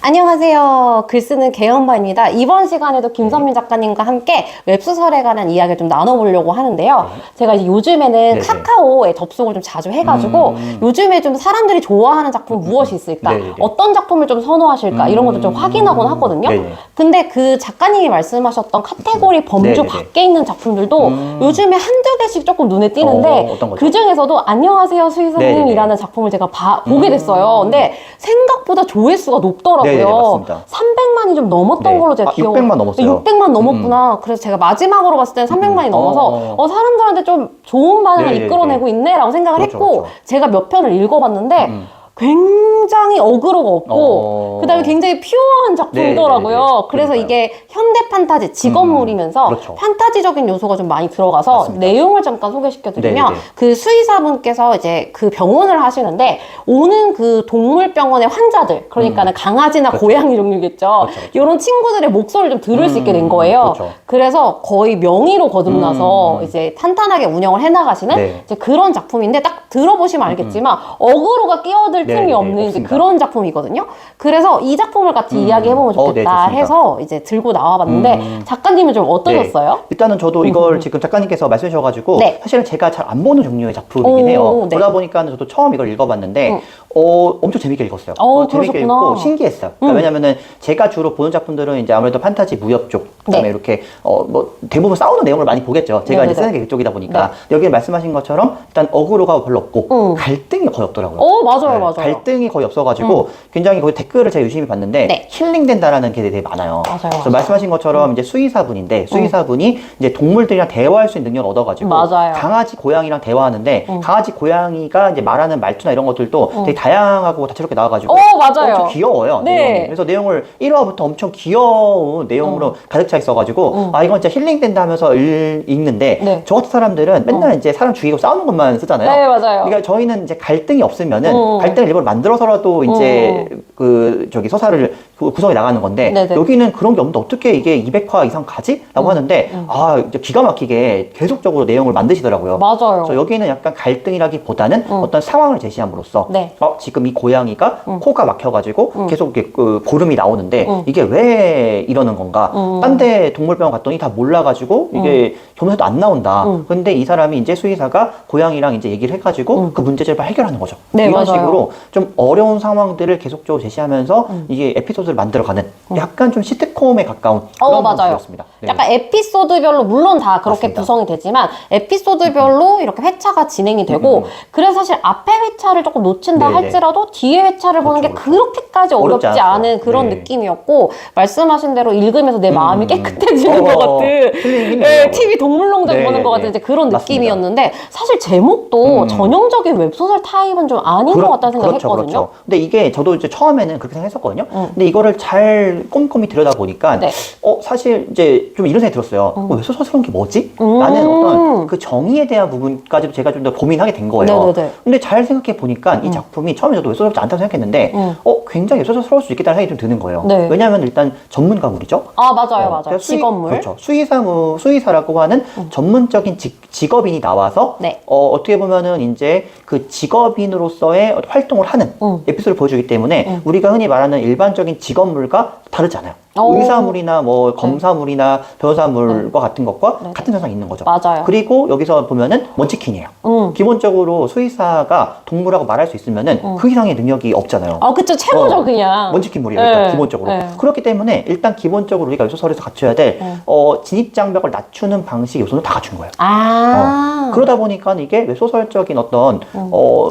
안녕하세요. 글쓰는 개연바입니다. 이번 시간에도 김선민 작가님과 함께 웹소설에 관한 이야기를 좀 나눠보려고 하는데요. 제가 이제 요즘에는 네네. 카카오에 접속을 좀 자주 해가지고 요즘에 좀 사람들이 좋아하는 작품 무엇이 있을까? 네네네. 어떤 작품을 좀 선호하실까? 이런 것도 좀 확인하곤 하거든요. 네네. 근데 그 작가님이 말씀하셨던 카테고리 범주 네네네. 밖에 있는 작품들도 요즘에 한두 개씩 조금 눈에 띄는데 어떤 거죠? 그 중에서도 안녕하세요 수의사님이라는 작품을 제가 보게 됐어요. 근데 생각보다 조회수가 높더라고요. 네네, 맞습니다. 300만이 좀 넘었던 네. 걸로 제가 아, 기억. 600만 넘었어요. 600만 넘었구나. 그래서 제가 마지막으로 봤을 때는 300만이 넘어서 사람들한테 좀 좋은 반응을 네네네. 이끌어내고 있네라고 생각을 그렇죠, 했고 그렇죠. 제가 몇 편을 읽어봤는데 굉장히 어그로가 없고 그다음에 굉장히 퓨어한 작품이더라고요. 네네네. 그래서 그러니까요. 이게 현대 판타지 직업물이면서 그렇죠. 판타지적인 요소가 좀 많이 들어가서 맞습니다. 내용을 잠깐 소개시켜드리면 네네네. 그 수의사분께서 이제 그 병원을 하시는데 오는 그 동물병원의 환자들 그러니까는 강아지나 그렇죠. 고양이 종류겠죠. 그렇죠, 그렇죠. 이런 친구들의 목소리를 좀 들을 수 있게 된 거예요. 그렇죠. 그래서 거의 명의로 거듭나서 이제 탄탄하게 운영을 해나가시는 네. 이제 그런 작품인데 딱 들어보시면 알겠지만 어그로가 끼어들 틈이 네네네, 없는 이제 없습니다. 그런 작품이거든요. 그래서 이 작품을 같이 이야기해보면 네, 좋겠다 좋습니다. 해서 이제 들고 나와봤는데 작가님은 좀 어떠셨어요? 네. 일단은 저도 이걸 지금 작가님께서 말씀해 주셔가지고 네. 사실은 제가 잘 안 보는 종류의 작품이긴 해요. 네. 그러다 보니까 저도 처음 이걸 읽어봤는데 엄청 재밌게 읽었어요. 재밌게 그러셨구나. 읽고 신기했어요. 그러니까 왜냐면은 제가 주로 보는 작품들은 이제 아무래도 판타지 무협 쪽, 그다음에 네. 이렇게 뭐 대부분 싸우는 내용을 많이 보겠죠. 제가 네네네. 이제 쓰는 게 그쪽이다 보니까 네. 여기 말씀하신 것처럼 일단 어그로가 별로 없고 갈등이 거의 없더라고요. 맞아요, 네, 맞아요. 갈등이 거의 없어가지고 굉장히 거기 댓글을 제가 유심히 봤는데 네. 힐링된다라는 게 되게 많아요. 맞아요. 그래서 말씀하신 것처럼 이제 수의사분인데 수의사분이 이제 동물들이랑 대화할 수 있는 능력을 얻어가지고 맞아요. 강아지, 고양이랑 대화하는데 강아지, 고양이가 이제 말하는 말투나 이런 것들도 되게 다양하고 다채롭게 나와가지고 맞아요. 엄청 귀여워요. 네. 내용이. 그래서 내용을 1화부터 엄청 귀여운 내용으로 가득 차 있어가지고 아 이건 진짜 힐링된다 하면서 읽는데 네. 저 같은 사람들은 맨날 이제 사람 죽이고 싸우는 것만 쓰잖아요. 네, 맞아요. 그러니까 저희는 이제 갈등이 없으면은 갈등을 일부러 만들어서라도 이제 그 저기 서사를 구성해 나가는 건데 네네. 여기는 그런 게 없는데 어떻게 이게 200화 이상 가지? 라고 하는데 아 이제 기가 막히게 계속적으로 내용을 만드시더라고요. 맞아요. 그래서 여기는 약간 갈등이라기보다는 어떤 상황을 제시함으로써 네. 지금 이 고양이가 코가 막혀가지고 계속 이렇게 고름이 나오는데 이게 왜 이러는 건가? 딴 데 동물병원 갔더니 다 몰라가지고 이게 검사도 안 나온다. 근데 이 사람이 이제 수의사가 고양이랑 이제 얘기를 해가지고 그 문제점을 해결하는 거죠. 네, 이런 맞아요. 식으로 좀 어려운 상황들을 계속적으로 제시하면서 이게 에피소드를 만들어가는 약간 좀 시트콤에 가까운 그런 맞아요. 모습이었습니다. 네. 약간 에피소드별로 물론 다 그렇게 맞습니다. 구성이 되지만 에피소드별로 이렇게 회차가 진행이 되고 그래서 사실 앞에 회차를 조금 놓친다 네네. 할지라도 뒤에 회차를 보는 게 그렇죠. 그렇게까지 어렵지 어렵지 않았어요. 않은 그런 네. 느낌이었고 말씀하신 대로 읽으면서 내 마음이 깨끗해지는 것 같은 힐링이네요. TV 동물농장 네, 보는 것 네. 같은 이제 그런 맞습니다. 느낌이었는데 사실 제목도 전형적인 웹소설 타입은 좀 아닌 것 같다는 생각했거든요. 그렇죠. 근데 이게 저도 이제 처음에는 그렇게 생각했었거든요. 근데 이거를 잘 꼼꼼히 들여다보니까 네. 사실 이제 좀 이런 생각이 들었어요. 웹소설스러운 게 뭐지? 라는 어떤 그 정의에 대한 부분까지도 제가 좀 더 고민하게 된 거예요. 네네네. 근데 잘 생각해 보니까 이 작품이 처음에 저도 웹소설지 않다고 생각했는데 굉장히 웹소설스러울 수 있겠다는 생각이 좀 드는 거예요. 네. 왜냐하면 일단 전문가물이죠. 맞아요. 그러니까 직업물. 그렇죠. 수의사라고 하는 전문적인 직업인이 나와서 네. 어떻게 보면은 이제 그 직업인으로서의 활동을 하는 에피소드를 보여주기 때문에 우리가 흔히 말하는 일반적인 직업물과 다르잖아요. 의사물이나 뭐 검사물이나 변호사물과 같은 것과 같은 현상이 있는 거죠. 맞아요. 그리고 여기서 보면은 먼치킨이에요. 기본적으로 수의사가 동물하고 말할 수 있으면은 그 이상의 능력이 없잖아요. 그쵸. 최고죠, 그냥. 먼치킨물이에요. 네. 일단 기본적으로. 네. 그렇기 때문에 일단 기본적으로 우리가 웹소설에서 갖춰야 될 진입장벽을 낮추는 방식 요소는 다 갖춘 거예요. 그러다 보니까 이게 웹소설적인 어떤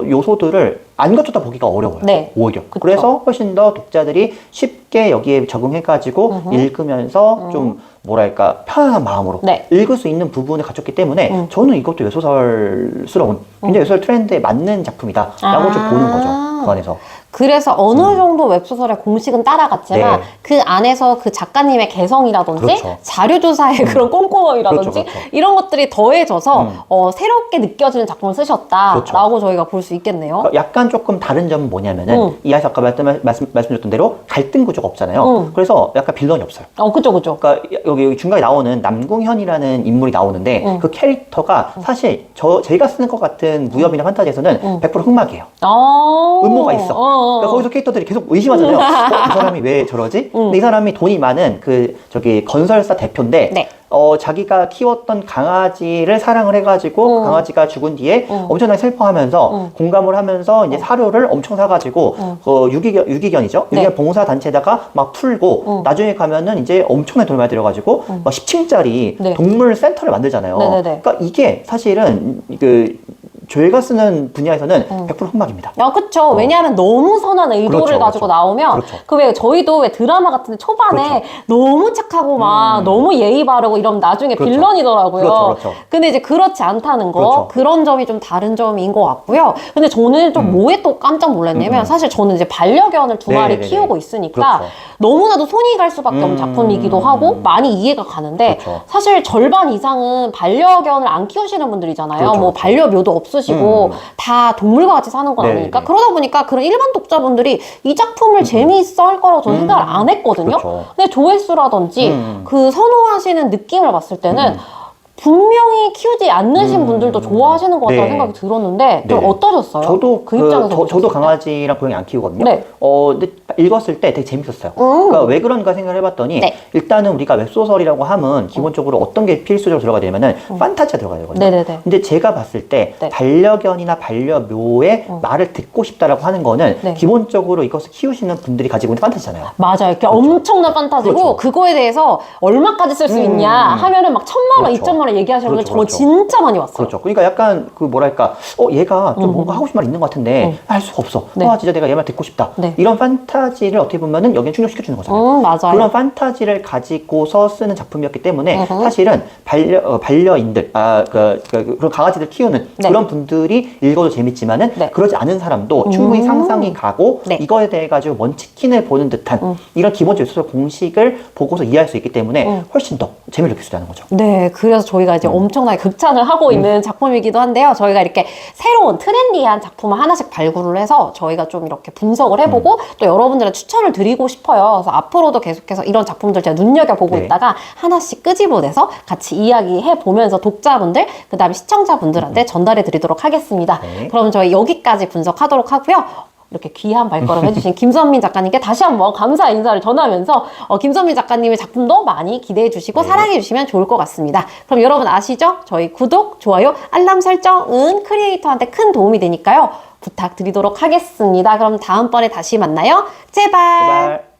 요소들을 안 갖추다 보기가 어려워요. 네. 오히려. 그쵸. 그래서 훨씬 더 독자들이 쉽게 여기에 적응해가지고 읽으면서 좀 뭐랄까 편안한 마음으로 네. 읽을 수 있는 부분을 갖췄기 때문에 저는 이것도 웹소설스러운 굉장히 웹소설 트렌드에 맞는 작품이다라고 좀 보는 거죠. 그 안에서. 그래서 어느 정도 웹소설의 공식은 따라갔지만 네. 그 안에서 그 작가님의 개성이라든지 그렇죠. 자료조사의 그런 꼼꼼함이라든지 그렇죠, 그렇죠. 이런 것들이 더해져서 새롭게 느껴지는 작품을 쓰셨다라고 그렇죠. 저희가 볼 수 있겠네요. 약간 조금 다른 점은 뭐냐면은 이 아까 말씀드렸던 대로 갈등 구조가 없잖아요. 그래서 약간 빌런이 없어요. 그죠. 그러니까 여기 중간에 나오는 남궁현이라는 인물이 나오는데 그 캐릭터가 사실 제가 쓰는 것 같은 무협이나 판타지에서는 100% 흑막이에요. 음모가 있어. 그러니까 거기서 캐릭터들이 계속 의심하잖아요. 이 사람이 왜 저러지? 근데 이 사람이 돈이 많은 건설사 대표인데 네. 자기가 키웠던 강아지를 사랑을 해가지고 강아지가 죽은 뒤에 엄청나게 슬퍼하면서 공감을 하면서 이제 사료를 엄청 사가지고 유기견이죠. 네. 유기견 봉사 단체에다가 막 풀고 나중에 가면은 이제 엄청나게 돈을 많이 들여가지고 막 10층짜리 네. 동물 센터를 만들잖아요. 네네네. 그러니까 이게 사실은 저희가 쓰는 분야에서는 100% 흑막입니다. 야, 그쵸. 왜냐하면 너무 선한 의도를 그렇죠, 가지고 그렇죠. 나오면, 그렇죠. 그 왜 저희도 왜 드라마 같은데 초반에 그렇죠. 너무 착하고 막 너무 예의 바르고 이러면 나중에 그렇죠. 빌런이더라고요. 그렇죠, 그렇죠. 근데 이제 그렇지 않다는 거, 그렇죠. 그런 점이 좀 다른 점인 것 같고요. 근데 저는 좀 뭐에 또 깜짝 놀랐냐면, 사실 저는 이제 반려견을 두 마리 네네네. 키우고 있으니까 그렇죠. 너무나도 손이 갈 수밖에 없는 작품이기도 하고 많이 이해가 가는데, 그렇죠. 사실 절반 이상은 반려견을 안 키우시는 분들이잖아요. 그렇죠, 뭐 그렇죠. 반려묘도 없으시고 다 동물과 같이 사는 건 네네네. 아니니까. 그러다 보니까 그런 일반 독자분들이 이 작품을 재미있어 할 거라고 저는 생각을 안 했거든요. 그렇죠. 근데 조회수라든지 그 선호하시는 느낌을 봤을 때는 분명히 키우지 않으신 분들도 좋아하시는 것 같다는 네. 생각이 들었는데 좀 네. 어떠셨어요? 저도 그 입장에서 저도 보셨을 때? 강아지랑 고양이 안 키우거든요. 네. 근데 읽었을 때 되게 재밌었어요. 그러니까 왜 그런가 생각을 해봤더니 네. 일단은 우리가 웹소설이라고 하면 기본적으로 어떤 게 필수적으로 들어가야 되냐면은 판타지가 들어가야 되거든요. 네네네. 근데 제가 봤을 때 네. 반려견이나 반려묘의 말을 듣고 싶다라고 하는 거는 네. 기본적으로 이것을 키우시는 분들이 가지고 있는 판타지잖아요. 맞아요. 이렇게 엄청난 판타지고 그렇죠. 그거에 대해서 얼마까지 쓸 수 있냐 하면은 막 1,000만 원, 그렇죠. 2,000만 원 얘기하시는 분들 그렇죠, 저 그렇죠. 진짜 많이 왔어요. 그렇죠. 그러니까 약간 뭐랄까, 얘가 좀 뭔가 하고 싶은 말 있는 것 같은데 할 수가 없어. 네. 진짜 내가 얘 말 듣고 싶다. 네. 이런 판타지를 어떻게 보면은 여기는 충족시켜주는 거잖아요. 맞아요. 그런 판타지를 가지고서 쓰는 작품이었기 때문에 사실은 반려인들, 그런 강아지들 키우는 네. 그런 분들이 읽어도 재밌지만은 네. 그러지 않은 사람도 충분히 상상이 가고 네. 이거에 대해 가지고 먼치킨을 보는 듯한 이런 기본적인 소설 공식을 보고서 이해할 수 있기 때문에 훨씬 더 재미를 느낄 수 있다는 거죠. 네, 그래서 저희가 이제 엄청나게 극찬을 하고 있는 작품이기도 한데요. 저희가 이렇게 새로운 트렌디한 작품을 하나씩 발굴을 해서 저희가 좀 이렇게 분석을 해보고 또 여러분들의 추천을 드리고 싶어요. 그래서 앞으로도 계속해서 이런 작품들 제가 눈여겨보고 네. 있다가 하나씩 끄집어내서 같이 이야기해 보면서 독자분들, 그 다음에 시청자분들한테 전달해 드리도록 하겠습니다. 네. 그럼 저희 여기까지 분석하도록 하고요. 이렇게 귀한 발걸음 해주신 김선민 작가님께 다시 한번 감사 인사를 전하면서 김선민 작가님의 작품도 많이 기대해 주시고 사랑해 주시면 좋을 것 같습니다. 그럼 여러분 아시죠? 저희 구독, 좋아요, 알람 설정은 크리에이터한테 큰 도움이 되니까요. 부탁드리도록 하겠습니다. 그럼 다음번에 다시 만나요. 제발. 제발.